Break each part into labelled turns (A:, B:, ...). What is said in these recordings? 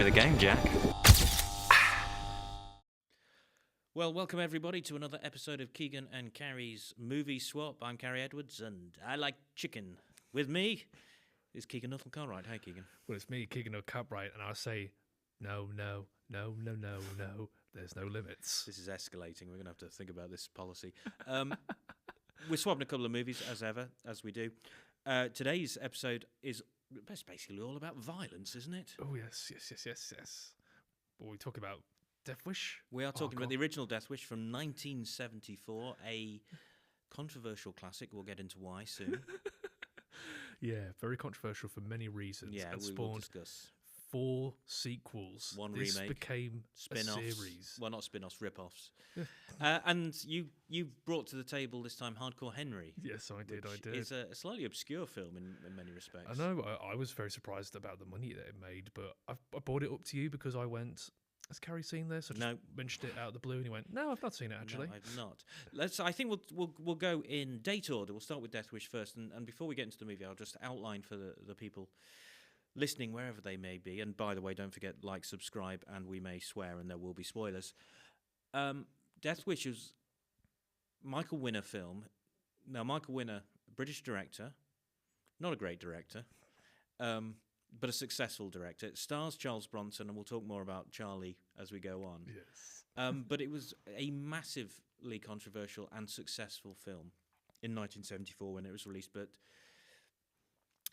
A: play the game, Jack. Well, welcome everybody to another episode of Keegan and Cary's Movie Swap. I'm Cary Edwards, and I like chicken. With me is Keegan Nuttall Cartwright. Hey, Keegan.
B: Well, it's me, Keegan Cartwright, and I say, no, there's no limits.
A: This is escalating. We're going to have to think about this policy. We're swapping a couple of movies, as ever, as we do. Today's episode is basically all about violence, isn't it?
B: Oh, yes. What are we talking about? Death Wish?
A: We are talking about the original Death Wish from 1974, a controversial classic. We'll get into why soon.
B: Yeah, very controversial for many reasons.
A: Yeah,
B: and
A: we
B: spawned
A: will discuss.
B: 4 sequels.
A: One
B: this
A: remake.
B: Became
A: Spin-offs.
B: a series.
A: Well, not spin-offs, rip-offs. And you brought to the table this time Hardcore Henry.
B: Yes, I did.
A: It's a slightly obscure film in many respects.
B: I know. I was very surprised about the money that it made, but I brought it up to you because I went, has Cary seen this? I just mentioned it out of the blue, and he went, "No, I've not seen it actually."
A: No, I've not. I think we'll go in date order. We'll start with Death Wish first, and before we get into the movie, I'll just outline for the people listening wherever they may be. And by the way, don't forget like, subscribe, and we may swear, and there will be spoilers. Death Wish is Michael Winner film. Now, Michael Winner, British director, not a great director. But a successful director. It stars Charles Bronson, and we'll talk more about Charlie as we go on.
B: Yes.
A: But it was a massively controversial and successful film in 1974 when it was released. But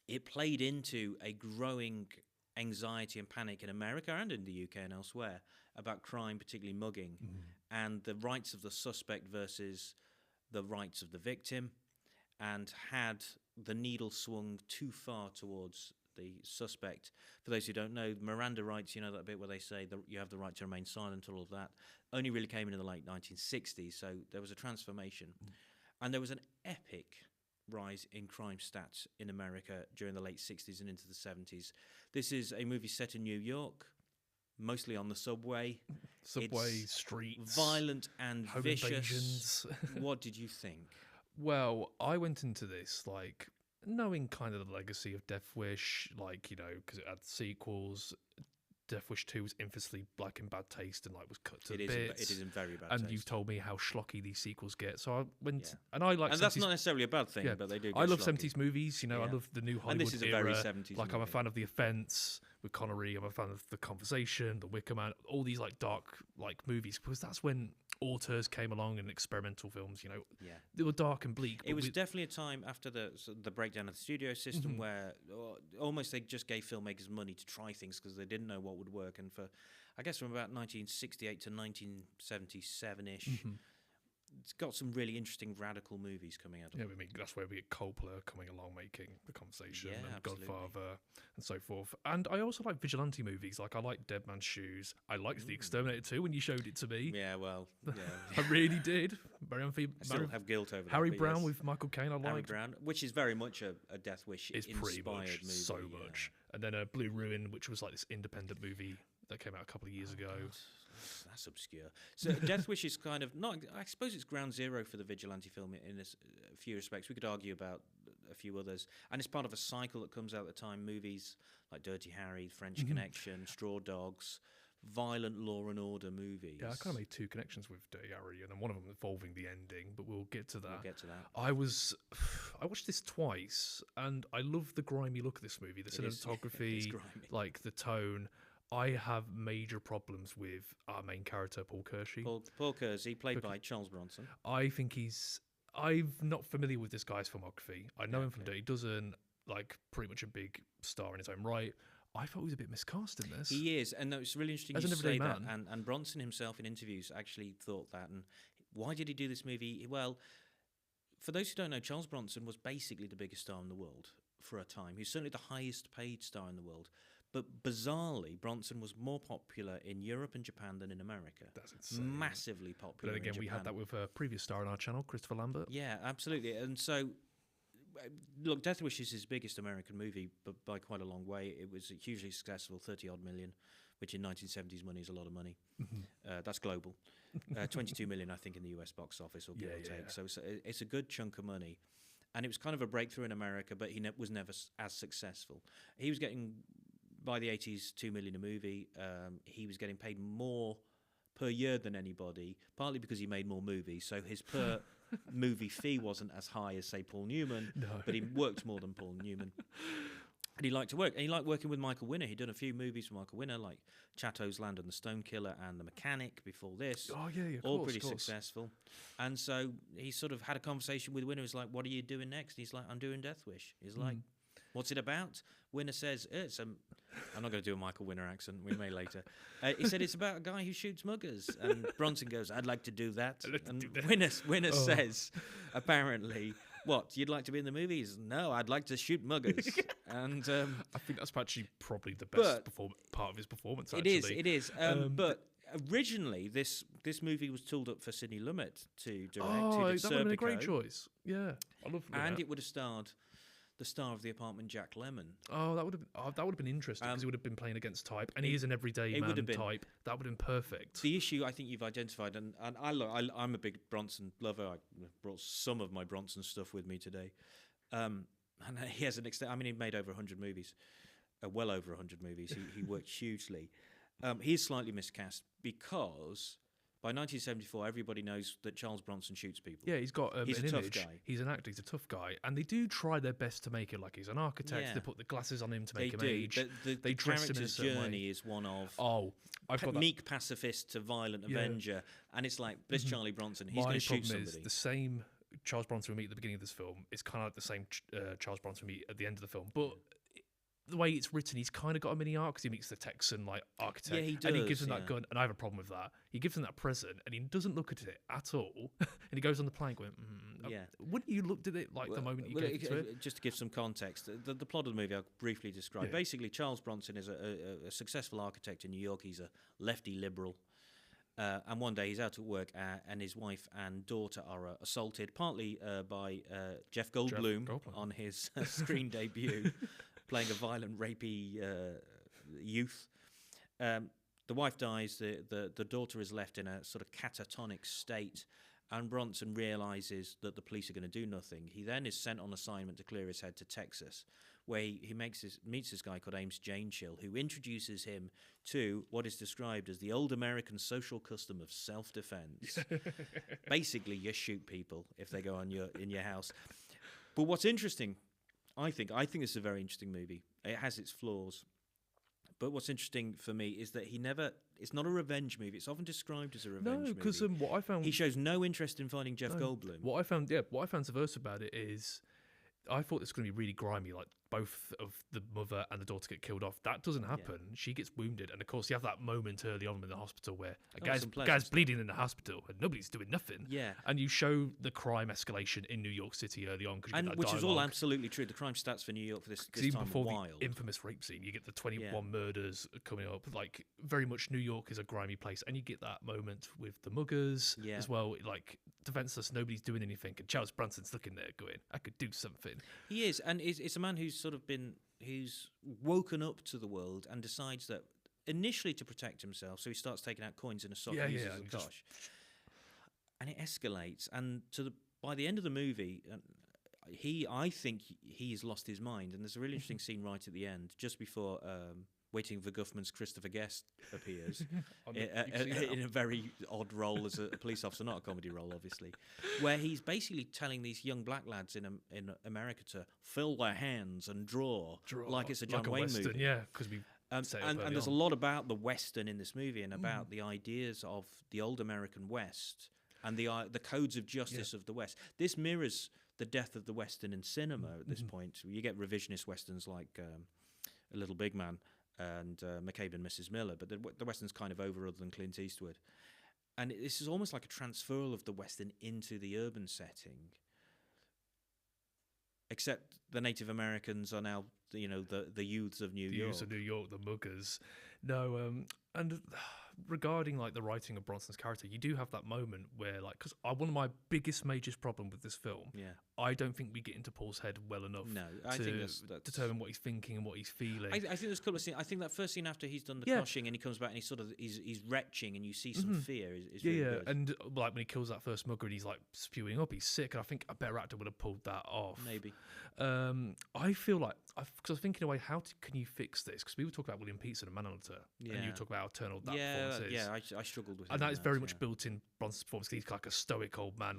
A: it played into a growing anxiety and panic in America and in the UK and elsewhere about crime, particularly mugging, and the rights of the suspect versus the rights of the victim, and had the needle swung too far towards the suspect. For those who don't know, Miranda rights, you know that bit where they say that you have the right to remain silent, all of that, only really came in the late 1960s, so there was a transformation. And there was an epic rise in crime stats in America during the late 60s and into the 70s. This is a movie set in New York, mostly on the subway.
B: Streets.
A: Violent and
B: home
A: vicious.
B: Invasions.
A: What did you think?
B: Well, I went into this, knowing kind of the legacy of Death Wish, because it had sequels. Death Wish 2 was infamously in bad taste and was cut to bits.
A: It is in very bad
B: and
A: taste.
B: you've told me how schlocky these sequels get. So I went,
A: Yeah.
B: and I like.
A: And that's not necessarily a bad thing, but they do.
B: I love
A: schlocky.
B: 70s movies. I love the new Hollywood
A: And this is
B: era.
A: a very 70s movie.
B: I'm a fan of The Offense with Connery. I'm a fan of The Conversation, The Wicker Man. All these dark movies, because that's when auteurs came along and experimental films. They were dark and bleak.
A: It was definitely a time after the breakdown of the studio system where almost they just gave filmmakers money to try things because they didn't know what would work. And I guess from about 1968 to 1977-ish, it's got some really interesting radical movies coming out of it.
B: Yeah, that's where we get Coppola coming along making The Conversation and
A: absolutely.
B: Godfather and so forth. And I also like vigilante movies. I like Dead Man's Shoes. I liked The Exterminator 2 when you showed it to me.
A: Yeah, well, yeah.
B: I really did. Very
A: I still have guilt over that.
B: Harry
A: but
B: Brown
A: yes.
B: with Michael Caine, I liked.
A: Harry Brown, which is very much a Death Wish
B: It's pretty
A: inspired
B: much,
A: movie.
B: so much. And then Blue Ruin, which was this independent movie that came out a couple of years ago.
A: God. That's obscure. So Death Wish is kind of not. I suppose it's ground zero for the vigilante film in a few respects. We could argue about a few others, and it's part of a cycle that comes out at the time. Movies like Dirty Harry, French Connection, Straw Dogs, violent law and order movies.
B: Yeah, I kind of made 2 connections with Dirty Harry, and then one of them involving the ending. But we'll get to that. I watched this twice, and I love the grimy look of this movie. The cinematography, the tone. I have major problems with our main character, Paul Kersey.
A: Paul Kersey, played by Charles Bronson.
B: I think I'm not familiar with this guy's filmography. I know him from Dirty Dozen, pretty much a big star in his own right. I thought he was a bit miscast in this.
A: He is, and it's really interesting you say that. And Bronson himself in interviews actually thought that. And why did he do this movie? Well, for those who don't know, Charles Bronson was basically the biggest star in the world for a time. He's certainly the highest paid star in the world. But bizarrely, Bronson was more popular in Europe and Japan than in America.
B: That's insane.
A: Massively popular.
B: But then again, we had that with a previous star on our channel, Christopher Lambert.
A: Yeah, absolutely. And so, look, Death Wish is his biggest American movie, but by quite a long way. It was hugely successful, 30-odd million, which in 1970s money is a lot of money. That's global. 22 million, I think, in the US box office, or give or take. So it's a good chunk of money. And it was kind of a breakthrough in America, but he was never as successful. He was getting by the 80s, $2 million a movie. He was getting paid more per year than anybody, partly because he made more movies. So his per movie fee wasn't as high as, say, Paul Newman, but he worked more than Paul Newman. And he liked to work. And he liked working with Michael Winner. He'd done a few movies with Michael Winner, like Chatto's Land and the Stone Killer and The Mechanic before this.
B: Oh, yeah,
A: all pretty successful. And so he sort of had a conversation with Winner. He was like, what are you doing next? He's like, I'm doing Death Wish. He's like, what's it about? Winner says, I'm not going to do a Michael Winner accent. We may later. He said, it's about a guy who shoots muggers. And Bronson goes, I'd like to do that. And Winner says, apparently, what, you'd like to be in the movies? No, I'd like to shoot muggers. And
B: I think that's actually probably the best part of his performance, actually.
A: It is. But originally, this movie was tooled up for Sidney Lumet to direct.
B: Oh, that would have been a great choice. Yeah, I love that.
A: And it would have starred the star of The Apartment, Jack Lemmon.
B: Oh, that would have been interesting because he would have been playing against type, and he is an everyday man type. That would have been perfect.
A: The issue I think you've identified, and I'm a big Bronson lover. I brought some of my Bronson stuff with me today, and he has an extent. I mean, he made over 100 movies, well over 100 movies. He worked hugely. He's slightly miscast because by 1974, everybody knows that Charles Bronson shoots people.
B: Yeah, he's got
A: he's
B: an
A: a tough
B: image.
A: guy.
B: He's an actor. He's a tough guy, and they do try their best to make it like he's an architect.
A: Yeah.
B: They put the glasses on him to make him age.
A: The character's journey is one of meek pacifist to violent avenger, and it's like this Charlie Bronson. He's going to shoot somebody.
B: Is the same Charles Bronson we meet at the beginning of this film is kind of like the same Charles Bronson we meet at the end of the film, but the way it's written, he's kind of got a mini arc because he meets the Texan architect,
A: yeah, he does,
B: and he gives him that gun, and I have a problem with that. He gives him that present, and he doesn't look at it at all, and he goes on the plank going, wouldn't you looked at it like the moment you gave it to it?
A: Just to give some context, the plot of the movie I'll briefly describe. Yeah. Basically, Charles Bronson is a successful architect in New York. He's a lefty liberal. And one day he's out at work and his wife and daughter are assaulted, partly by Jeff Goldblum on his screen debut, playing a violent, rapey youth. The wife dies, the daughter is left in a sort of catatonic state, and Bronson realises that the police are going to do nothing. He then is sent on assignment to clear his head to Texas, where he meets this guy called Ames Janeshill, who introduces him to what is described as the old American social custom of self-defense. Basically, you shoot people if they go on in your house. But what's interesting, I think it's a very interesting movie. It has its flaws. But what's interesting for me is that it's not a revenge movie. It's often described as a revenge movie.
B: No, because what I found...
A: He shows no interest in finding Jeff Goldblum.
B: What I found subversive about it is I thought this was going to be really grimy, like both of the mother and the daughter get killed off. That doesn't happen. Yeah. She gets wounded, and of course you have that moment early on in the hospital where a guy's bleeding in the hospital and nobody's doing nothing.
A: Yeah,
B: and you show the crime escalation in New York City early on,
A: which is all absolutely true. The crime stats for New York for this time
B: before
A: are wild.
B: The infamous rape scene, you get the 21 murders coming up. Like very much New York is a grimy place, and you get that moment with the muggers as well. Like defenseless, nobody's doing anything, and Charles Branson's looking there going, "I could do something."
A: He is, and it's a man who's sort of who's woken up to the world and decides that initially to protect himself, so he starts taking out coins in a sock and uses a kosh. And it escalates, and by the end of the movie, I think he's lost his mind. And there's a really interesting scene right at the end, just before Waiting for Guffman's Christopher Guest appears in a very odd role as a police officer, not a comedy role, obviously, where he's basically telling these young black lads in America to fill their hands and draw like it's a John Wayne
B: Western,
A: movie.
B: Yeah, because we
A: and there's a lot about the Western in this movie and about the ideas of the old American West and the codes of justice of the West. This mirrors the death of the Western in cinema at this point. You get revisionist Westerns like A Little Big Man and McCabe and Mrs. Miller, but the Western's kind of over other than Clint Eastwood. And this is almost like a transferal of the Western into the urban setting. Except the Native Americans are now, the youths of New York.
B: The youths of New York, the muggers. No, and regarding like the writing of Bronson's character, you do have that moment where, like, because one of my biggest major problem with this film, I don't think we get into Paul's head well enough.
A: No, I think that's
B: determine what he's thinking and what he's feeling.
A: I think there's a couple of scenes. I think that first scene after he's done the crushing and he comes back and he's retching and you see some fear. Is really good.
B: And like when he kills that first mugger and he's like spewing up, he's sick. And I think a better actor would have pulled that off.
A: Maybe.
B: I feel like because I was thinking away, can you fix this? Because we were talking about William Peterson and Manhunter, and you talk about how eternal that performance is.
A: Yeah, I struggled with him.
B: And that is very much built in Bronson's performance. He's like a stoic old man,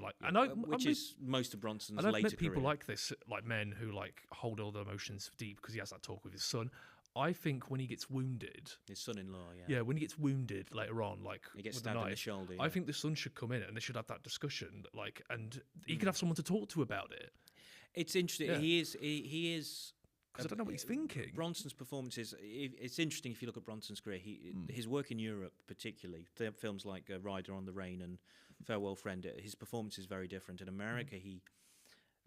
A: which is most of Bronson's later career.
B: I've met people like this, like men who like hold all their emotions deep because he has that talk with his son. I think when he gets wounded,
A: his son-in-law,
B: when he gets wounded later on, like
A: he gets stabbed in the shoulder.
B: I think the son should come in and they should have that discussion, like, and he could have someone to talk to about it.
A: It's interesting. Yeah. He is.
B: Because I don't know what he's thinking.
A: Bronson's performances. It's interesting if you look at Bronson's career. His work in Europe, particularly films like Rider on the Rain and Farewell Friend. His performance is very different. In America, he,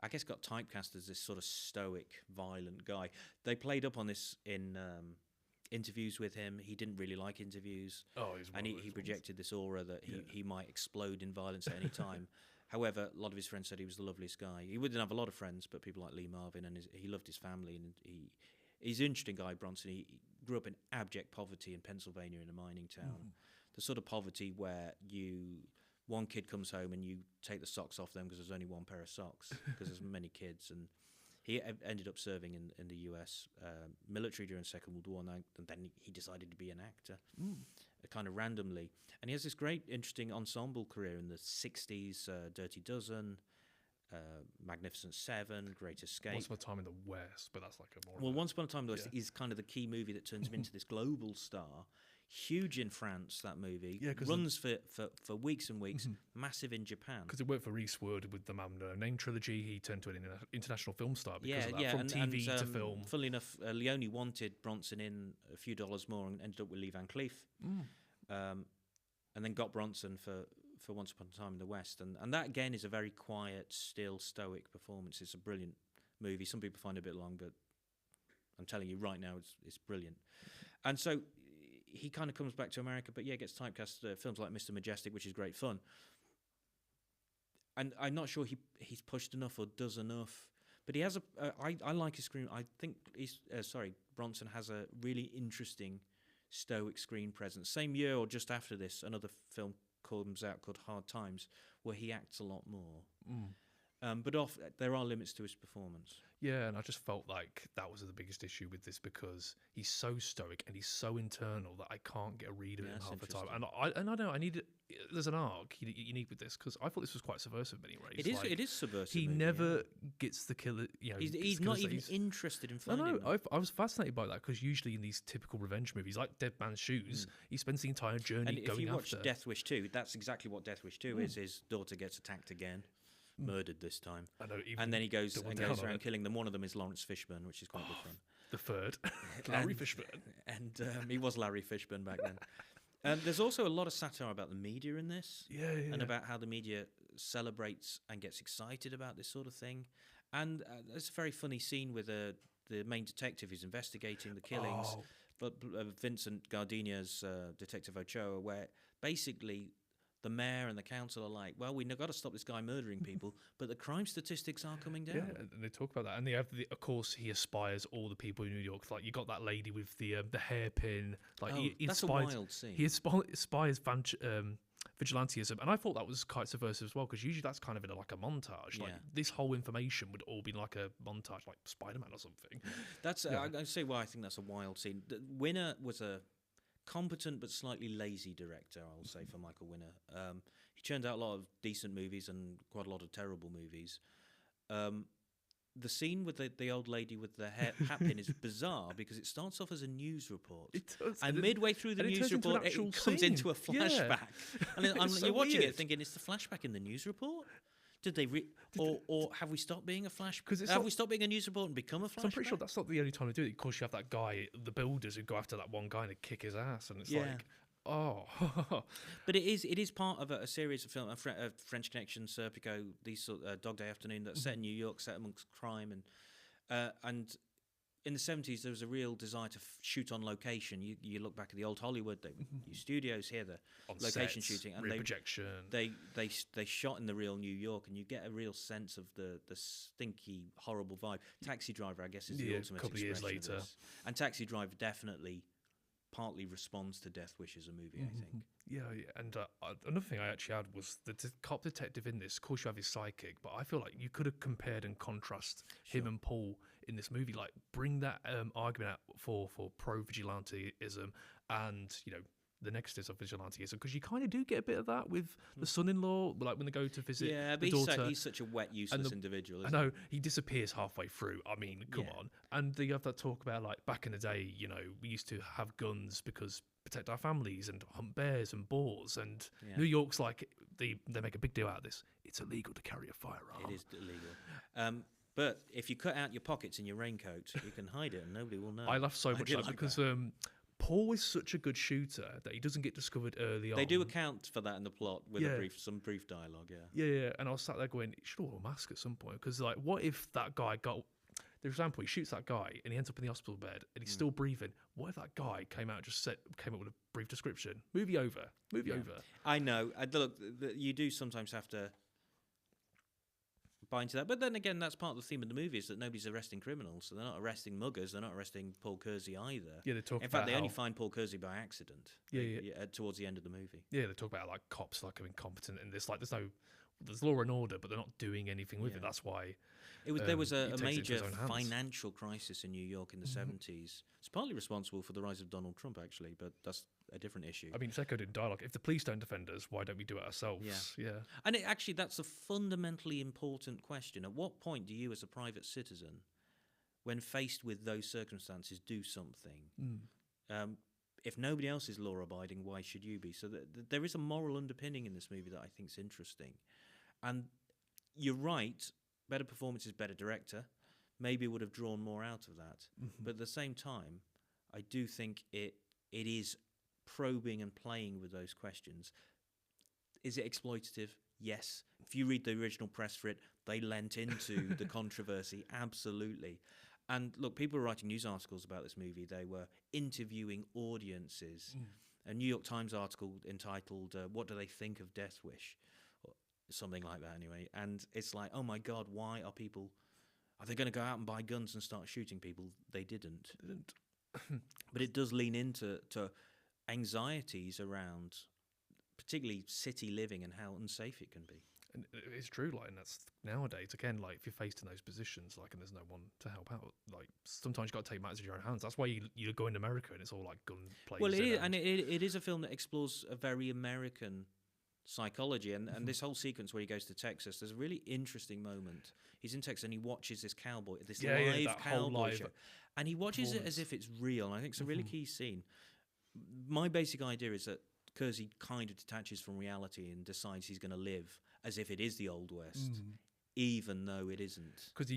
A: I guess, got typecast as this sort of stoic, violent guy. They played up on this in interviews with him. He didn't really like interviews. And he projected this aura that he might explode in violence at any time. However, a lot of his friends said he was the loveliest guy. He wouldn't have a lot of friends, but people like Lee Marvin, and he loved his family. And he's an interesting guy, Bronson. He grew up in abject poverty in Pennsylvania in a mining town. The sort of poverty where one kid comes home and you take the socks off them because there's only one pair of socks because there's many kids. And he ended up serving in the US military during the Second World War, and then he decided to be an actor, kind of randomly. And he has this great, interesting ensemble career in the 60s, Dirty Dozen, Magnificent Seven, Great Escape.
B: Once Upon a Time in the West, but that's like a more...
A: Well, Once Upon a Time in the West is kind of the key movie that turns him into this global star. Huge in France, that movie. Yeah, runs for weeks and weeks. Massive in Japan.
B: Because it worked for Rhys Wood with the Man with No Name trilogy. He turned to an international film star because of that. From TV to film.
A: Funnily enough, Leone wanted Bronson in a few dollars more and ended up with Lee Van Cleef. And then got Bronson for Once Upon a Time in the West. And that, again, is a very quiet, still, stoic performance. It's a brilliant movie. Some people find it a bit long, but I'm telling you right now, it's brilliant. And so he kind of comes back to America, but gets typecast films like Mr. Majestic, which is great fun. And I'm not sure he's pushed enough or does enough. But he has I like his screen. I think Bronson has a really interesting stoic screen presence. Same year or just after this, another film comes out called Hard Times, where he acts a lot more. But there are limits to his performance.
B: Yeah, and I just felt like that was the biggest issue with this because he's so stoic and he's so internal that I can't get a read of him half the time. And I know I need there's an arc you need with this because I thought this was quite subversive in many ways.
A: It is subversive.
B: He never gets the killer.
A: He's not even interested in finding them.
B: I was fascinated by that because usually in these typical revenge movies, like Dead Man's Shoes, he spends the entire journey going after. And if you watch
A: Death Wish 2, that's exactly what Death Wish 2 is. His daughter gets attacked again. Murdered this time.
B: I know,
A: and then he goes around killing them. One of them is Lawrence Fishburne, which is quite good fun.
B: The third, Larry Fishburne.
A: And he was Larry Fishburne back then. There's also a lot of satire about the media in this. And about how the media celebrates and gets excited about this sort of thing. And there's a very funny scene with the main detective who's investigating the killings, but Vincent Gardenia's Detective Ochoa, where basically the mayor and the council are like, well, we've got to stop this guy murdering people, but the crime statistics are coming down.
B: Yeah, and they talk about that. And they have, of course, he aspies all the people in New York. Like, you got that lady with the hairpin. Like,
A: that's a wild scene.
B: He aspires vigilantism, and I thought that was quite subversive as well, because usually that's kind of in a montage. Like, this whole information would all be like a montage, like Spider-Man or something.
A: That's I say why I think that's a wild scene. The Winner was a competent but slightly lazy director, I will say, for Michael Winner. He churned out a lot of decent movies and quite a lot of terrible movies. The scene with the old lady with the hat pin is bizarre because it starts off as a news report.
B: It does.
A: And midway through the news report, it comes into a flashback. Yeah. And you're watching it thinking, it's the flashback in the news report? Did they or have we stopped being a flashback? Have we stopped being a news report and become a flashback?
B: So I'm pretty sure that's not the only time they do it. Of course, you have that guy, the builders, who go after that one guy and they kick his ass, and it's like, oh.
A: But it is part of a series of films, French Connection, Serpico, these Dog Day Afternoon, that's set in New York, set amongst crime, and in the 70s there was a real desire to shoot on location. You look back at the old Hollywood, they use studios here, the on location sets, shooting, and
B: projection.
A: They shot in the real New York, and you get a real sense of the stinky, horrible vibe. Taxi Driver, I guess, is the ultimate
B: couple of years later,
A: and Taxi Driver definitely partly responds to Death Wish as a movie, I think.
B: Yeah, and another thing I actually had was the cop detective in this. Of course, you have his sidekick, but I feel like you could have compared and contrast him and Paul in this movie. Like, bring that argument out for pro-vigilanteism and, you know, the negatives of vigilanteism, because you kind of do get a bit of that with the son-in-law, like when they go to visit the daughter.
A: He's such a wet, useless individual.
B: I know, he disappears halfway through. I mean, come on. And you have that talk about, like, back in the day, you know, we used to have guns because protect our families and hunt bears and boars. And New York's like, they make a big deal out of this. It's illegal to carry a firearm.
A: It is illegal. But if you cut out your pockets in your raincoat, you can hide it and nobody will know.
B: I laugh so much at that because Paul is such a good shooter that he doesn't get discovered early on.
A: They do account for that in the plot with some brief dialogue,
B: Yeah, and I was sat there going, he should have worn a mask at some point, because, like, what if that guy got... For example, he shoots that guy and he ends up in the hospital bed and he's still breathing. What if that guy came up with a brief description? Movie over.
A: I know. Look, you do sometimes have to buy into that. But then again, that's part of the theme of the movie, is that nobody's arresting criminals. So they're not arresting muggers. They're not arresting Paul Kersey either.
B: Yeah, they talk
A: in
B: about
A: fact, they only find Paul Kersey by accident. Towards the end of the movie.
B: Yeah, they talk about, like, cops, like, are incompetent in this. Like, there's law and order, but they're not doing anything with it. That's why
A: there was a major financial crisis in New York in the 70s. It's partly responsible for the rise of Donald Trump, actually, but that's a different issue.
B: I mean, it's echoed in dialogue. If the police don't defend us, why don't we do it ourselves? Yeah.
A: And that's a fundamentally important question. At what point do you, as a private citizen, when faced with those circumstances, do something? If nobody else is law-abiding, why should you be? So there is a moral underpinning in this movie that I think is interesting. And you're right, better performance is better director. Maybe would have drawn more out of that. But at the same time, I do think it is probing and playing with those questions. Is it exploitative? Yes. If you read the original press for it, they lent into the controversy. Absolutely. And look, people were writing news articles about this movie. They were interviewing audiences. A New York Times article entitled, "What Do They Think of Death Wish?" Or something like that anyway. And it's like, oh my God, why are they going to go out and buy guns and start shooting people? They didn't. But it does lean into anxieties around particularly city living and how unsafe it can be.
B: And it's true, like, and that's nowadays, again, like, if you're faced in those positions, like, and there's no one to help out, like, sometimes you've got to take matters in your own hands. That's why you go in America and it's all, like, gun plays.
A: Well, it is a film that explores a very American psychology, and this whole sequence where he goes to Texas, there's a really interesting moment. He's in Texas and he watches this cowboy, live cowboy show, and he watches it as if it's real. And I think it's a really key scene. My basic idea is that Kersey kind of detaches from reality and decides he's going to live as if it is the Old West, even though it isn't.
B: Because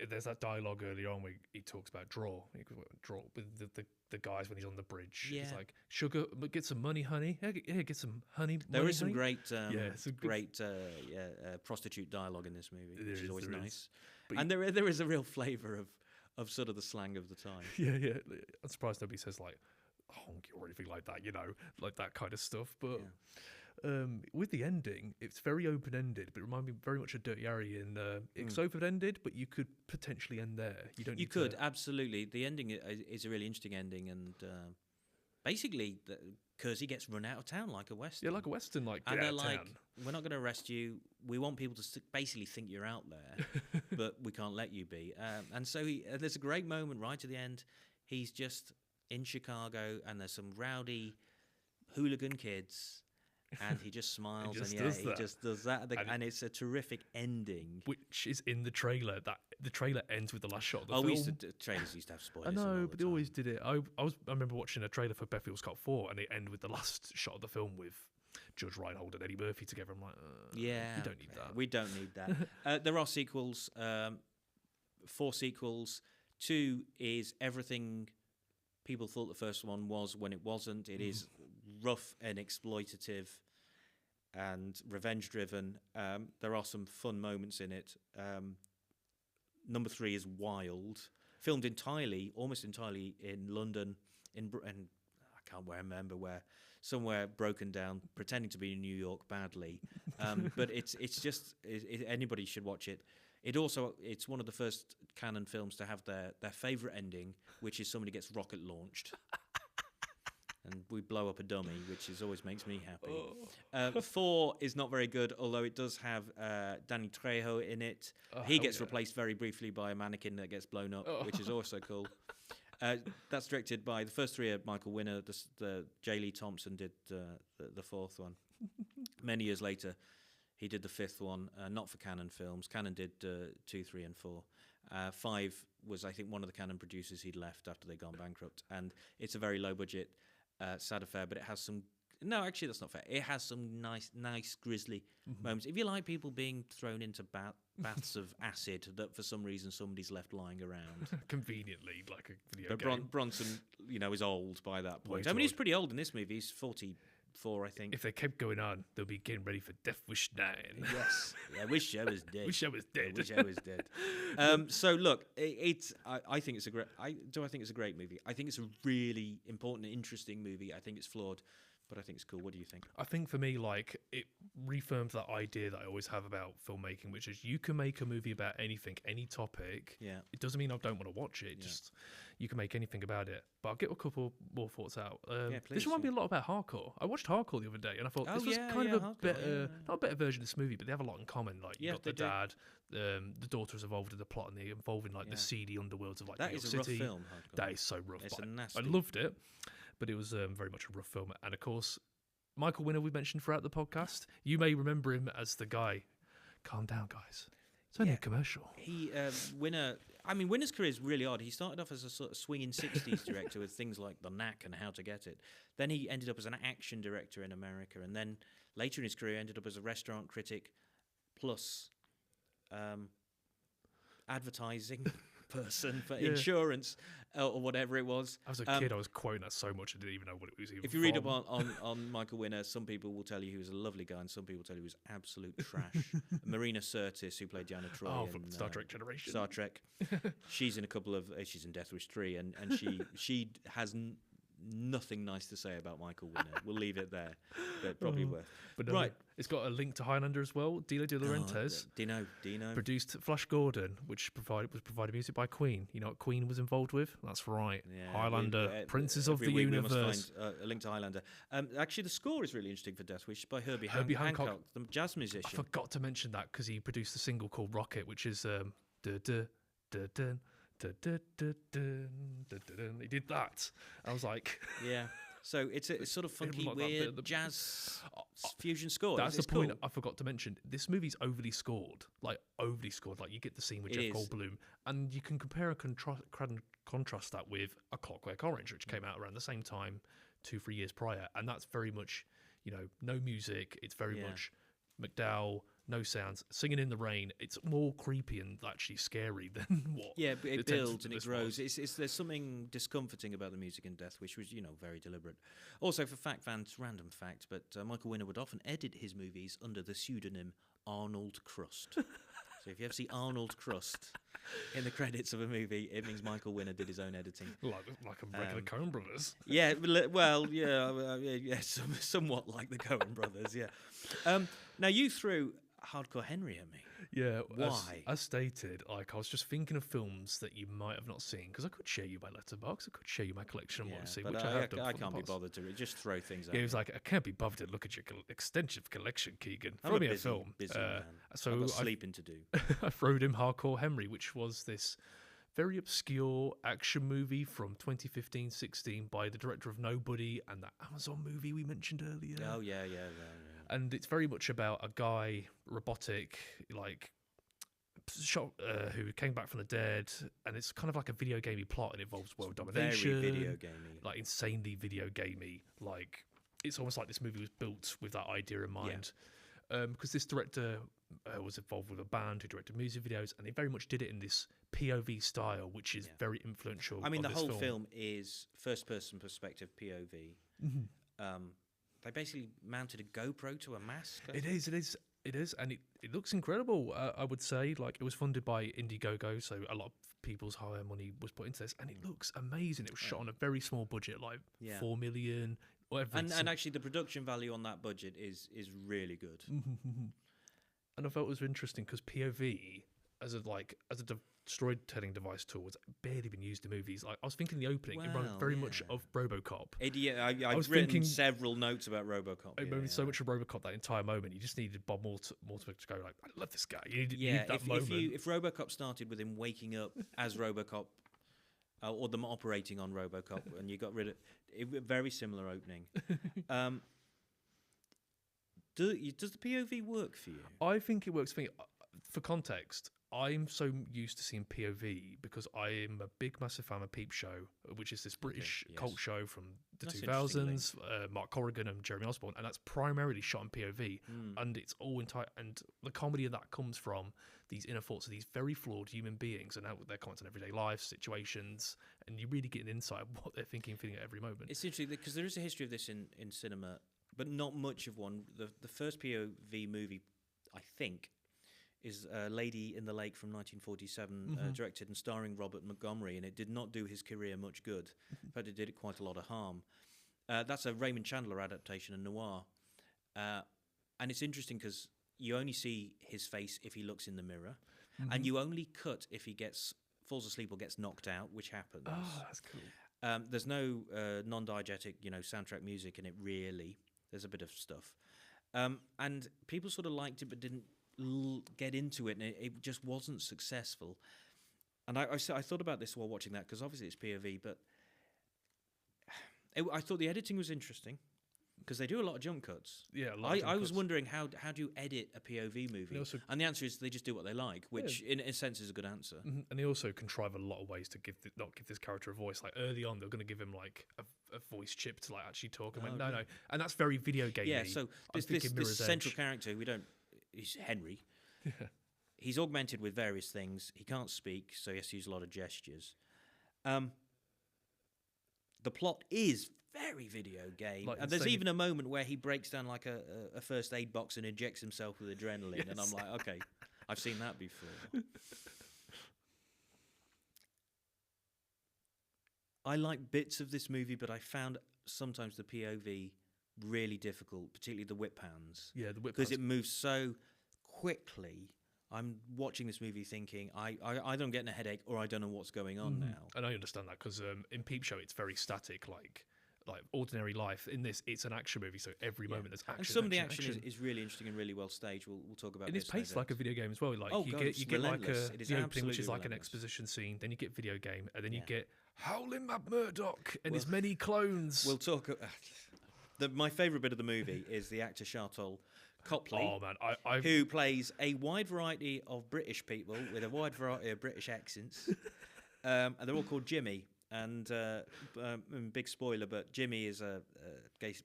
B: there's that dialogue earlier on where he talks about draw with the guys when he's on the bridge. Yeah. He's like, "Sugar, get some money, honey. Yeah, get some honey."
A: There is some great, prostitute dialogue in this movie, which is always nice. And there is a real flavour of sort of the slang of the time.
B: Yeah. I'm surprised nobody says, like, honky or anything like that, you know, like that kind of stuff. But with the ending, it's very open-ended, but it reminded me very much of Dirty Harry. And it's open-ended, but you could potentially end there. You could
A: absolutely. The ending is a really interesting ending, and basically, Kersey gets run out of town like a Western.
B: Yeah, like a Western, like,
A: and they're like, "We're not going to arrest you. We want people to basically think you're out there, but we can't let you be." And so there's a great moment right at the end. He's just in Chicago, and there's some rowdy hooligan kids, and he just smiles he just does that, and it's a terrific ending,
B: which is in the trailer. That the trailer ends with the last shot of the film.
A: Trailers used to have spoilers.
B: I know, but they always did it. I remember watching a trailer for Beverly Hills Cop 4, and they end with the last shot of the film with Judge Reinhold and Eddie Murphy together. I'm like, we don't need that.
A: We don't need that. There are sequels, 4 sequels. 2 is everything people thought the first one was when it wasn't. It is rough and exploitative and revenge-driven. There are some fun moments in it. Number 3 is Wild, filmed almost entirely in London, and I can't remember where, somewhere broken down, pretending to be in New York badly. But it's just anybody should watch it. It's one of the first Cannon films to have their favourite ending, which is somebody gets rocket launched. and we blow up a dummy, which always makes me happy. 4 is not very good, although it does have Danny Trejo in it. He gets replaced very briefly by a mannequin that gets blown up, which is also cool. That's directed by the first 3 are Michael Winner. The J. Lee Thompson did the 4th one. Many years later, he did the 5th one, not for Cannon Films. Cannon did 2, 3, and 4. 5 was, I think, one of the Cannon producers he'd left after they'd gone bankrupt. And it's a very low-budget, sad affair, but it has some... No, actually, that's not fair. It has some nice grisly moments. If you like people being thrown into baths of acid that for some reason somebody's left lying around.
B: Conveniently, like a video game.
A: Bronson, is old by that point. I mean, he's pretty old in this movie. He's 44, I think.
B: If they kept going on, they'll be getting ready for Death Wish 9.
A: Yes. I wish I was dead.
B: Wish I was dead.
A: I wish I was dead. So look, I think it's a great. I think it's a great movie. I think it's a really important and interesting movie. I think it's flawed, but I think it's cool. What do you think?
B: I think for me, like, it reaffirms that idea that I always have about filmmaking, which is you can make a movie about anything, any topic.
A: Yeah.
B: It doesn't mean I don't want to watch it. Just you can make anything about it. But I'll get a couple more thoughts out.
A: Please,
B: this reminds me a lot about Hardcore. I watched Hardcore the other day, and I thought this was kind of a better, not a better version of this movie, but they have a lot in common. Like, you got the dad, the daughter's involved in the plot, and they're involved in like the seedy underworlds of like New York City.
A: That is a rough film. Hardcore.
B: That is so rough.
A: It's nasty.
B: I loved it, but it was very much a rough film. And of course, Michael Winner, we mentioned throughout the podcast. You may remember him as the guy. Calm down, guys. It's only a commercial.
A: Winner's career is really odd. He started off as a sort of swinging 60s director with things like The Knack and How to Get It. Then he ended up as an action director in America. And then later in his career, ended up as a restaurant critic plus advertising person for insurance or whatever it was.
B: As a kid, I was quoting that so much I didn't even know what it was even
A: If you read up on Michael Winner, some people will tell you he was a lovely guy and some people tell you he was absolute trash. Marina Sirtis, who played Diana Troy
B: from Star Trek Generation.
A: Star Trek. She's in a couple of... she's in Death Wish 3 and she has... nothing nice to say about Michael Winner. We'll leave it there, but probably worth.
B: But right, it's got a link to Highlander as well. Dino De Laurentiis,
A: Dino
B: produced Flash Gordon, which was provided music by Queen. You know what Queen was involved with? That's right, Highlander, Princes of the Universe. We must
A: find a link to Highlander. Actually, the score is really interesting for Death Wish by Herbie Hancock, the jazz musician.
B: I forgot to mention that because he produced a single called Rocket, which is he did that. I was like,
A: So it's a sort of funky, weird jazz fusion score.
B: That's the point I forgot to mention. This movie's overly scored. Like you get the scene with Jeff Goldblum, and you can compare and contrast that with A Clockwork Orange, which came out around the same time, 2-3 years prior, and that's very much, no music. It's very much McDowell. No sounds, singing in the rain. It's more creepy and actually scary than what.
A: Yeah, but it builds and it grows. There's something discomforting about the music in Death Wish, which was very deliberate. Also, for fact fans, random fact, but Michael Winner would often edit his movies under the pseudonym Arnold Crust. So if you ever see Arnold Crust in the credits of a movie, it means Michael Winner did his own editing.
B: Like a regular Coen Brothers.
A: Yeah, somewhat like the Coen Brothers. Yeah. Now you threw Hardcore Henry at me.
B: Yeah.
A: Why?
B: As stated, I was just thinking of films that you might have not seen, because I could share you my letterbox, I could share you my collection of what I've seen, which I have done.
A: I can't be bothered to just throw things out.
B: Yeah, he was like, I can't be bothered to look at your extensive collection, Keegan. Throw me a film.
A: Busy man. So I've got sleeping to do.
B: I throwed him Hardcore Henry, which was this very obscure action movie from 2015-16 by the director of Nobody and that Amazon movie we mentioned earlier.
A: Oh, yeah.
B: And it's very much about a guy, robotic, shot, who came back from the dead, and it's kind of like a video gamey plot, and it involves world domination.
A: Very video gamey.
B: Like insanely video gamey. Like, it's almost like this movie was built with that idea in mind. Because this director was involved with a band who directed music videos, and they very much did it in this POV style, which is very influential.
A: I mean, the whole film is first-person perspective POV. Mm-hmm. They basically mounted a GoPro to a mask.
B: It is, and it looks incredible. I would say, it was funded by Indiegogo, so a lot of people's hard money was put into this, and it looks amazing. It was shot on a very small budget, $4 million. Whatever.
A: And actually, the production value on that budget is really good.
B: And I felt it was interesting because POV as a storytelling device tool was barely been used in movies. Like I was thinking the opening, it reminded very much of RoboCop.
A: I've written several notes about RoboCop.
B: It reminded so much of RoboCop that entire moment. You just needed Bob Mortimer to go like, I love this guy. You need that moment.
A: If RoboCop started with him waking up as RoboCop, or them operating on RoboCop, and you got rid of it, very similar opening. Does the POV work for you?
B: I think it works for me. For context, I'm so used to seeing POV because I am a big, massive fan of Peep Show, which is this British cult show from the 2000s, Mark Corrigan and Jeremy Osborne, and that's primarily shot in POV, and it's all entire. And the comedy of that comes from these inner thoughts of these very flawed human beings and how they're commenting on everyday life situations, and you really get an insight of what they're thinking, feeling at every moment.
A: It's interesting because there is a history of this in cinema, but not much of one. The first POV movie, I think, is Lady in the Lake from 1947, directed and starring Robert Montgomery, and it did not do his career much good. In fact, it did it quite a lot of harm. That's a Raymond Chandler adaptation, a noir. And it's interesting because you only see his face if he looks in the mirror, and you only cut if he falls asleep or gets knocked out, which happens.
B: Oh, that's cool.
A: There's no non-diegetic, soundtrack music in it, really. There's a bit of stuff. And people sort of liked it but didn't get into it, and it just wasn't successful. And I thought about this while watching that, because obviously it's POV, but I thought the editing was interesting because they do a lot of jump cuts.
B: Yeah,
A: I was wondering how do you edit a POV movie, and the answer is they just do what they like, which in a sense is a good answer.
B: And they also contrive a lot of ways to not give this character a voice. Like early on, they're going to give him like a voice chip to like actually talk. And no, and that's very video gamey.
A: Yeah, so this central character he's Henry. Yeah. He's augmented with various things. He can't speak, so he has to use a lot of gestures. The plot is very video game. And there's even a moment where he breaks down like a first aid box and injects himself with adrenaline. Yes. And I'm like, okay, I've seen that before. I like bits of this movie, but I found sometimes the POV really difficult, particularly the whip hands.
B: Yeah, the whip hands.
A: Because it moves so quickly. I'm watching this movie thinking, either I'm getting a headache or I don't know what's going on now.
B: And I understand that because in Peep Show, it's very static, like ordinary life. In this, it's an action movie, so every moment there's action.
A: And some of the action is really interesting and really well staged. We'll talk about this.
B: And it's paced like a video game as well. Like you get like the opening, which is like an exposition scene. Then you get video game, and then you get Howling Mad Murdoch and his many clones.
A: We'll talk. My favourite bit of the movie is the actor Charlton Copley, who plays a wide variety of British people with a wide variety of British accents, and they're all called Jimmy. And big spoiler, but Jimmy is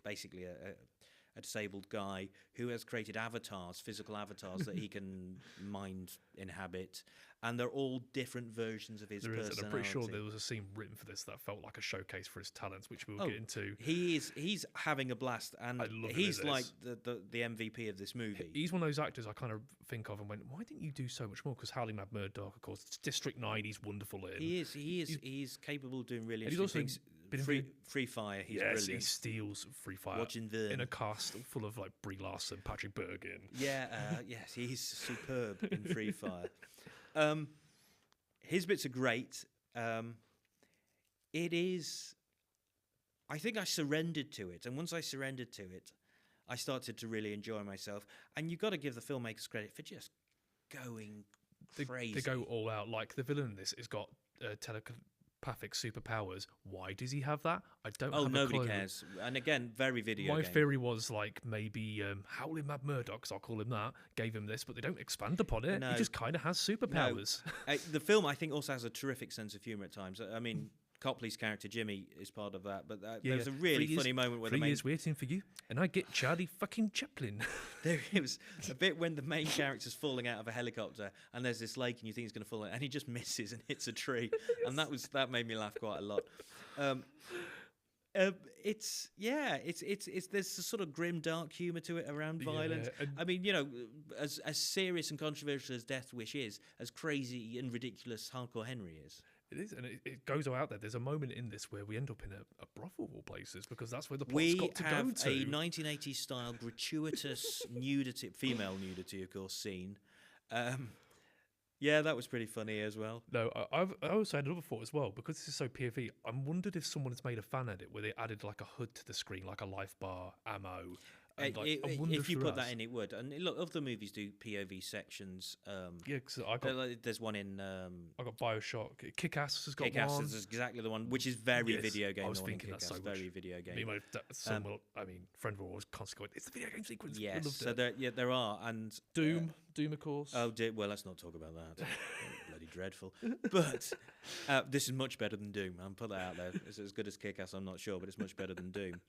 A: basically a disabled guy who has created avatars, physical avatars that he can mind inhabit, and they're all different versions of his personality.
B: I'm pretty sure there was a scene written for this that felt like a showcase for his talents, which we'll get into.
A: He's having a blast, and he's like the MVP of this movie.
B: He's one of those actors I kind of think of and went, why didn't you do so much more? Because Howling Mad Murdoch, of course, it's District 9, he's wonderful in.
A: He's capable of doing really interesting things. Free Fire, he's brilliant.
B: He steals Free Fire.
A: Watching in
B: a cast full of like Brie Larson, Patrick Bergin.
A: Yeah, yes, he's superb in Free Fire. His bits are great. It is. I think I surrendered to it, and once I surrendered to it, I started to really enjoy myself. And you've got to give the filmmakers credit for just going crazy.
B: They go all out. Like the villain in this has got telepathic superpowers. Why does he have that? I don't have a clue.
A: Nobody cares. And again, very video
B: My
A: game.
B: theory was like maybe Howling Mad Murdoch, because I'll call him that, gave him this, but they don't expand upon it. No. He just kind of has superpowers.
A: No. The film, I think, also has a terrific sense of humour at times. I mean, Copley's character Jimmy is part of that, but there's a really funny moment where
B: 3 years waiting for you, and I get Charlie fucking Chaplin.
A: There was a bit when the main character's falling out of a helicopter, and there's this lake, and you think he's going to fall in, and he just misses and hits a tree, and that made me laugh quite a lot. It's there's a sort of grim, dark humour to it around violence. I mean, as serious and controversial as Death Wish is, as crazy and ridiculous Hardcore Henry is.
B: It is, and it goes out there. There's a moment in this where we end up in a brothel of all places, because that's where the plot's got to go to.
A: We have a 1980s style gratuitous nudity, female nudity, of course, scene. Yeah, that was pretty funny as well.
B: No, I also had another thought as well, because this is so POV. I wondered if someone has made a fan edit where they added like a HUD to the screen, like a life bar, ammo. And
A: If you put that in, it would. And look, other movies do POV sections.
B: Yeah, because
A: there's one in.
B: I got Bioshock. Kick-Ass has got
A: Kick-Ass
B: one.
A: is exactly the one, which is very video game.
B: I was thinking that's so
A: very video game.
B: Friend will always constantly go, it's the video game sequence.
A: Yes, so there are, and
B: Doom, of course.
A: Oh, well, let's not talk about that. Bloody dreadful. But this is much better than Doom. I'll put that out there. It's as good as Kick-Ass, I'm not sure, but it's much better than Doom.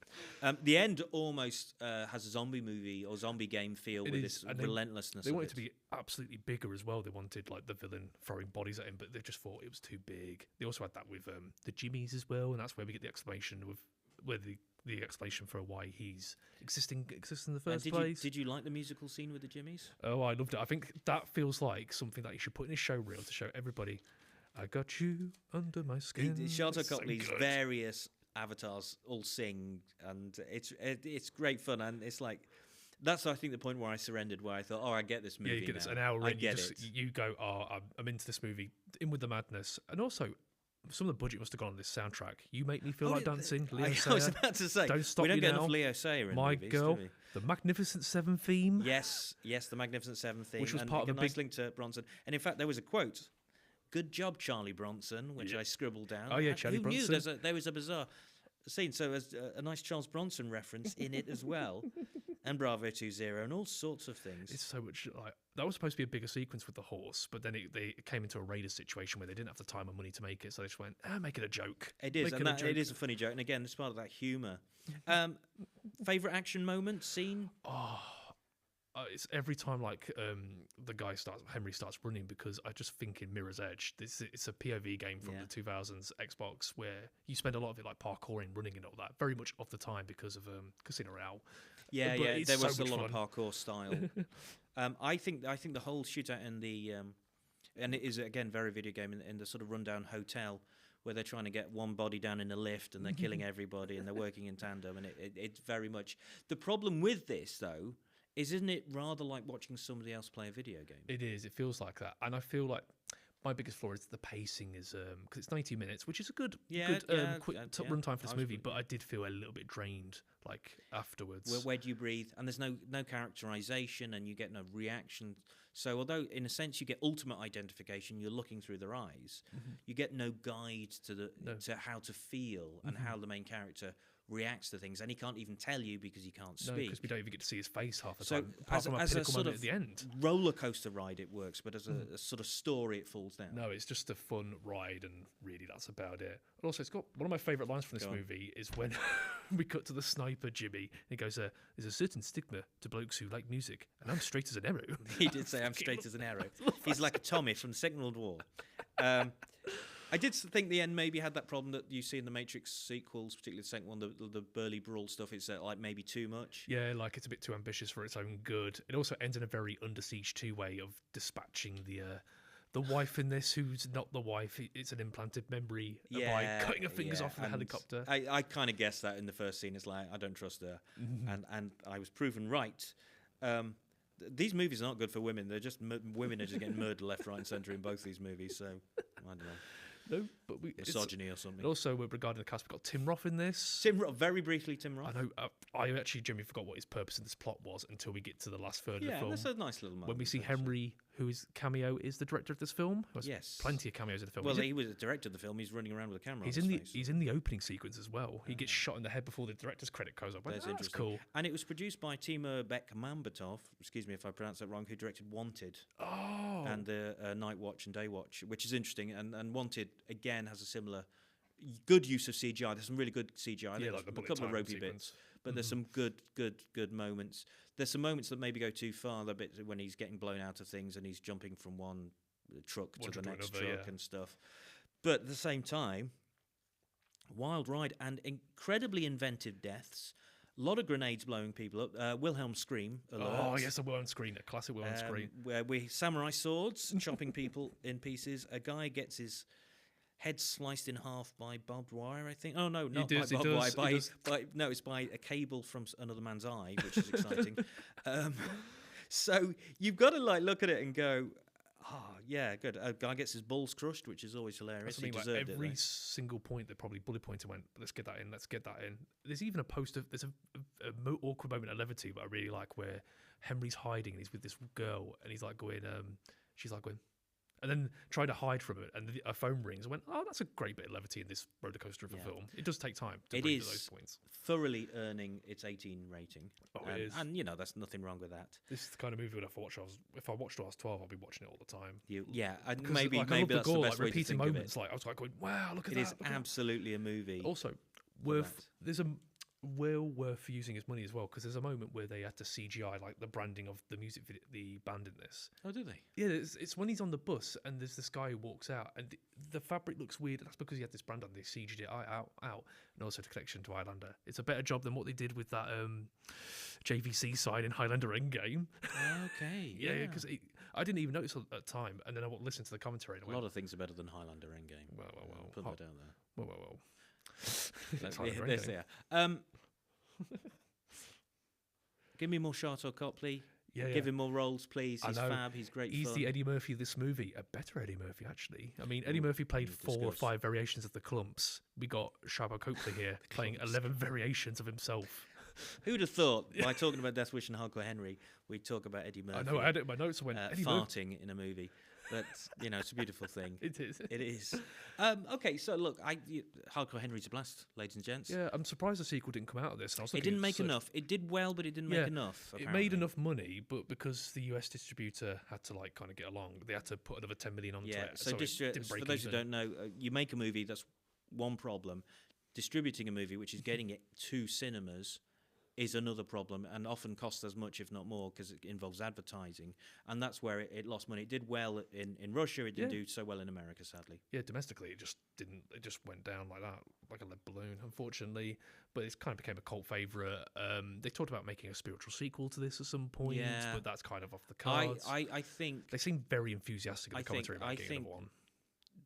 A: The end almost has a zombie movie or zombie game feel with this relentlessness.
B: They wanted to be absolutely bigger as well. They wanted like the villain throwing bodies at him, but they just thought it was too big. They also had that with the Jimmies as well, and that's where we get the explanation the explanation for why he's existing in the first place.
A: Did you like the musical scene with the Jimmies?
B: Oh, I loved it. I think that feels like something that you should put in a show reel to show everybody. I got you under my skin.
A: Sharlto Copley's various avatars all sing, and it's great fun, and it's like that's I think the point where I surrendered, where I thought, I get this movie.
B: Yeah, you get this
A: now.
B: An hour
A: I
B: in,
A: get
B: you go, I'm into this movie, in with the madness, and also. Some of the budget must have gone on this soundtrack. You make me feel like dancing. Leo Sayer.
A: I was about to say,
B: don't stop
A: we don't get
B: now.
A: enough Leo Sayer in
B: My
A: movies,
B: girl,
A: do we?
B: the Magnificent Seven theme.
A: Yes, the Magnificent Seven theme,
B: which was
A: and
B: part of a
A: nice
B: big
A: link to Bronson. And in fact, there was a quote: "Good job, Charlie Bronson," which I scribbled down.
B: Oh yeah, Charlie Bronson.
A: Who knew there was a bizarre scene? So there's a nice Charles Bronson reference in it as well, and Bravo 20 and all sorts of things.
B: It's so much like that was supposed to be a bigger sequence with the horse, but then it came into a Raiders situation where they didn't have the time or money to make it, so they just went, make it a joke.
A: It is, it is a funny joke, and again, it's part of that humour. Favorite action moment, scene?
B: It's every time like Henry starts running, because I just think in Mirror's Edge, it's a POV game from the 2000s Xbox where you spend a lot of it like parkouring, running and all that, very much of the time because of Casino Royale.
A: Yeah, there was a lot of parkour style. I think the whole shootout in the and it is again very video game in the sort of rundown hotel where they're trying to get one body down in a lift and they're killing everybody and they're working in tandem, and it's very much the problem with this though. Isn't it rather like watching somebody else play a video game?
B: It is. It feels like that. And I feel like my biggest flaw is the pacing is because it's 90 minutes, which is a quick run time for this movie, but I did feel a little bit drained like afterwards.
A: Where do you breathe? And there's no characterization and you get no reaction. So although in a sense you get ultimate identification, you're looking through their eyes, you get no guide to how to feel and how the main character reacts to things, and he can't even tell you because he can't speak.
B: Because we don't even get to see his face half the time.
A: As a sort of
B: at the end,
A: roller coaster ride, it works, but as a sort of story, it falls down.
B: No, it's just a fun ride, and really, that's about it. But also, it's got one of my favourite lines from this movie is when we cut to the sniper Jimmy. And he goes, "There's a certain stigma to blokes who like music, and I'm straight as an arrow."
A: He did say, "I'm straight as an arrow." He's like a Tommy from the Second World War. I did think the end maybe had that problem that you see in the Matrix sequels, particularly the second one, the burly brawl stuff. It's like maybe too much.
B: Yeah, like it's a bit too ambitious for its own good. It also ends in a very Under Siege 2 way of dispatching the wife in this, who's not the wife. It's an implanted memory by cutting her fingers off in a helicopter.
A: I kind of guessed that in the first scene. It's like, I don't trust her. And I was proven right. These movies are not good for women. They're just women are just getting murdered left, right, and centre in both these movies. So I don't know.
B: No, but
A: misogyny or something.
B: And also, regarding the cast, we've got Tim Roth in this.
A: Tim Roth, very briefly, Tim Roth.
B: I know. I actually genuinely forgot what his purpose in this plot was until we get to the last third of the film.
A: Yeah, that's a nice little moment.
B: When we see Henry, whose cameo is the director of this film.
A: Yes,
B: plenty of cameos in the film.
A: Well, he was the director of the film. He's running around with a camera.
B: He's in the opening sequence as well. He gets shot in the head before the director's credit goes up. That's cool.
A: And it was produced by Timur Bekmambetov. Excuse me if I pronounced that wrong. Who directed Wanted?
B: Oh,
A: and Night Watch and Day Watch, which is interesting. And Wanted again has a similar good use of CGI. There's some really good CGI.
B: Yeah, like
A: a couple of ropey bits, but there's some good moments. There's some moments that maybe go too far. The bit when he's getting blown out of things and he's jumping from one truck to the next truck and stuff. But at the same time, wild ride and incredibly inventive deaths. A lot of grenades blowing people up. Wilhelm scream alert.
B: Oh yes, a Wilhelm scream, a classic Wilhelm scream.
A: Where we samurai swords chopping people in pieces. A guy gets his head sliced in half by barbed wire, I think. Oh no, not by barbed wire. No, it's by a cable from another man's eye, which is exciting. So you've got to look at it and go, Oh, yeah, good. A guy gets his balls crushed, which is always hilarious. He deserved
B: every single point they probably bullet pointed went, let's get that in, let's get that in. There's even a post of, there's a awkward moment of levity, but I really like, where Henry's hiding and he's with this girl and he's like going, she's like going, and then trying to hide from it, and a phone rings. I went, oh, that's a great bit of levity in this roller coaster of a film. It does take time to bring to those points.
A: Thoroughly earning its 18 rating.
B: Oh, it is.
A: And, there's nothing wrong with that.
B: This is the kind of movie that if I watched when I was 12, I'll be watching it all the time.
A: Maybe
B: I
A: that's
B: the
A: best way to think
B: moments,
A: of it.
B: I was like going, wow, look at
A: that.
B: It
A: is absolutely a movie.
B: Also, there's a worth using his money as well, because there's a moment where they had to CGI like the branding of the music video, the band in this.
A: Oh, do they?
B: Yeah, it's when he's on the bus and there's this guy who walks out and the fabric looks weird. That's because he had this brand on. They CG'd it out, and also the connection to Highlander. It's a better job than what they did with that JVC sign in Highlander Endgame.
A: Okay,
B: yeah, because I didn't even notice at the time, and then I listened to the commentary. And
A: a lot of things are better than Highlander Endgame.
B: Well.
A: Put that down there.
B: Well.
A: Give me more Charlotte Copley.
B: Yeah.
A: Give him more roles, please. He's fab. He's great.
B: He's
A: fun.
B: the Eddie Murphy of this movie. A better Eddie Murphy, actually. I mean, Eddie Murphy played 4 or 5 variations of the Clumps. We got Charlotte Copley here playing 11 variations of himself.
A: Who'd have thought, by talking about Death Wish and Hardcore Henry, we'd talk about Eddie Murphy?
B: I know, I had it in my notes. I went,
A: farting in a movie. But, it's a beautiful thing.
B: It is.
A: It is. Okay, so look, Hardcore Henry's a blast, ladies and gents.
B: Yeah, I'm surprised the sequel didn't come out of this. And I was
A: it didn't make enough. It did well, but it didn't make enough. Apparently.
B: It made enough money, but because the US distributor had to kind of get along, they had to put another 10 million onto it.
A: So for those who don't know, you make a movie, that's one problem. Distributing a movie, which is getting it to cinemas, is another problem, and often costs as much, if not more, because it involves advertising, and that's where it lost money. It did well in Russia. It didn't do so well in America, sadly. Yeah,
B: domestically, it just didn't. It just went down like that, like a lead balloon, unfortunately. But it kind of became a cult favorite. They talked about making a spiritual sequel to this at some point, but that's kind of off the cards.
A: I think
B: they seem very enthusiastic in the commentary about getting another one.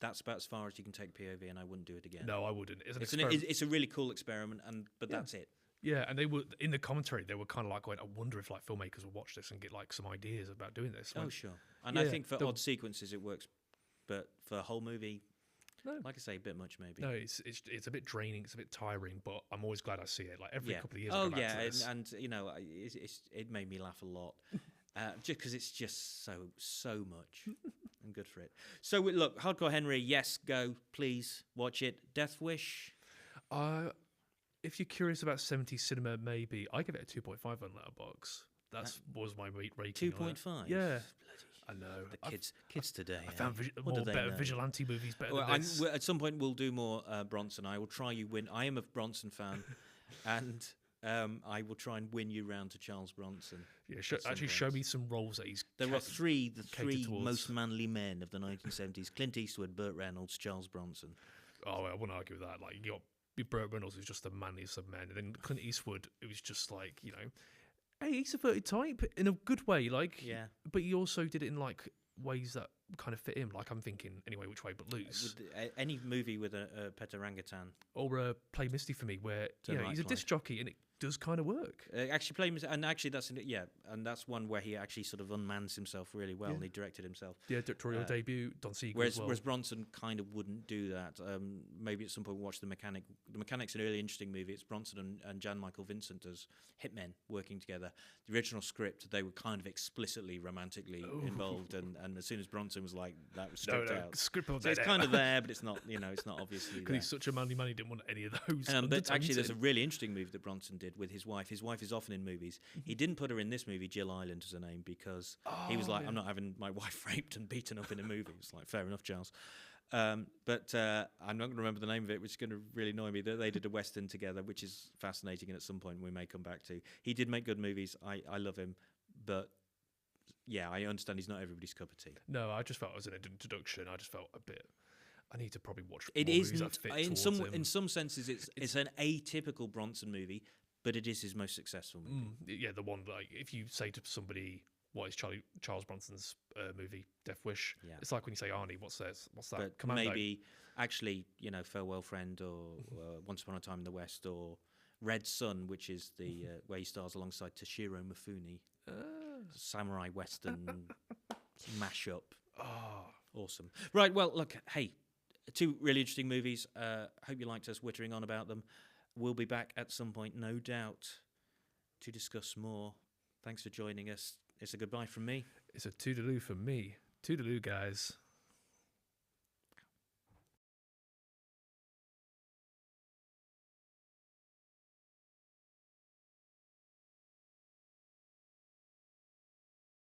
A: That's about as far as you can take POV, and I wouldn't do it again.
B: No, I wouldn't.
A: It's a really cool experiment, but that's it.
B: Yeah, and they were in the commentary. They were kind of like going, "I wonder if filmmakers will watch this and get some ideas about doing this."
A: Sure. And I think for odd sequences it works, but for a whole movie, like I say, a bit much maybe.
B: No, it's a bit draining. It's a bit tiring, but I'm always glad I see it. Like every couple of years.
A: Oh yeah, and it made me laugh a lot, just because it's just so much, and good for it. So look, Hardcore Henry, yes, go please watch it. Death Wish.
B: If you're curious about 70s cinema, maybe I give it a 2.5 on Letterboxd. That was my rating.
A: 2.5.
B: Yeah, I know.
A: The kids today.
B: I found better vigilante movies better than this.
A: At some point, we'll do more Bronson. I will try you win. I am a Bronson fan, and I will try and win you round to Charles Bronson.
B: Yeah, show me some roles that he's.
A: There are the three most manly men of the 1970s: Clint Eastwood, Burt Reynolds, Charles Bronson.
B: Oh, I wouldn't argue with that. Like you got. Burt Reynolds was just the manliest of men, and then Clint Eastwood, it was just like, hey, he's a verted type in a good way, but he also did it in ways that kind of fit him. Like I'm thinking, anyway, which way but loose.
A: Any movie with a pet orangutan,
B: or Play Misty for me, where he's a disc jockey and it does kind of work.
A: That's one where he actually sort of unmans himself really well, and he directed himself.
B: Yeah, directorial debut, Don Siegel.
A: Whereas Bronson kind of wouldn't do that. Maybe at some point we'll watch The Mechanic. The Mechanic's an really interesting movie. It's Bronson and Jan Michael Vincent as hitmen working together. The original script, they were kind of explicitly romantically involved, and as soon as Bronson was like, that was stripped out.
B: Script
A: so it's kind of there, but it's not. It's not obviously
B: because he's such a manly man. He didn't want any of those.
A: But actually, there's a really interesting movie that Bronson did with his wife. His wife is often in movies. He didn't put her in this movie, Jill Island, as a name, because he was like, I'm not having my wife raped and beaten up in a movie. It's like, fair enough, Charles. But I'm not going to remember the name of it, which is going to really annoy me. They did a Western together, which is fascinating, and at some point we may come back to. He did make good movies. I love him. But, yeah, I understand he's not everybody's cup of tea.
B: No, I just felt as an introduction, I just felt a bit... I need to probably watch
A: it.
B: In
A: some senses, it's an atypical Bronson movie, but it is his most successful movie.
B: Yeah, the one, like, if you say to somebody, what is Charles Bronson's movie, Death Wish? Yeah. It's like when you say Arnie, what's that?
A: But Commando. Maybe, actually, Farewell Friend, or Once Upon a Time in the West, or Red Sun, which is the where he stars alongside Toshiro Mifune. Samurai Western mashup. Awesome. Right, well, look, hey, 2 really interesting movies. Hope you liked us wittering on about them. We'll be back at some point, no doubt, to discuss more. Thanks for joining us. It's a goodbye from me.
B: It's a toodaloo from me. Toodaloo, guys.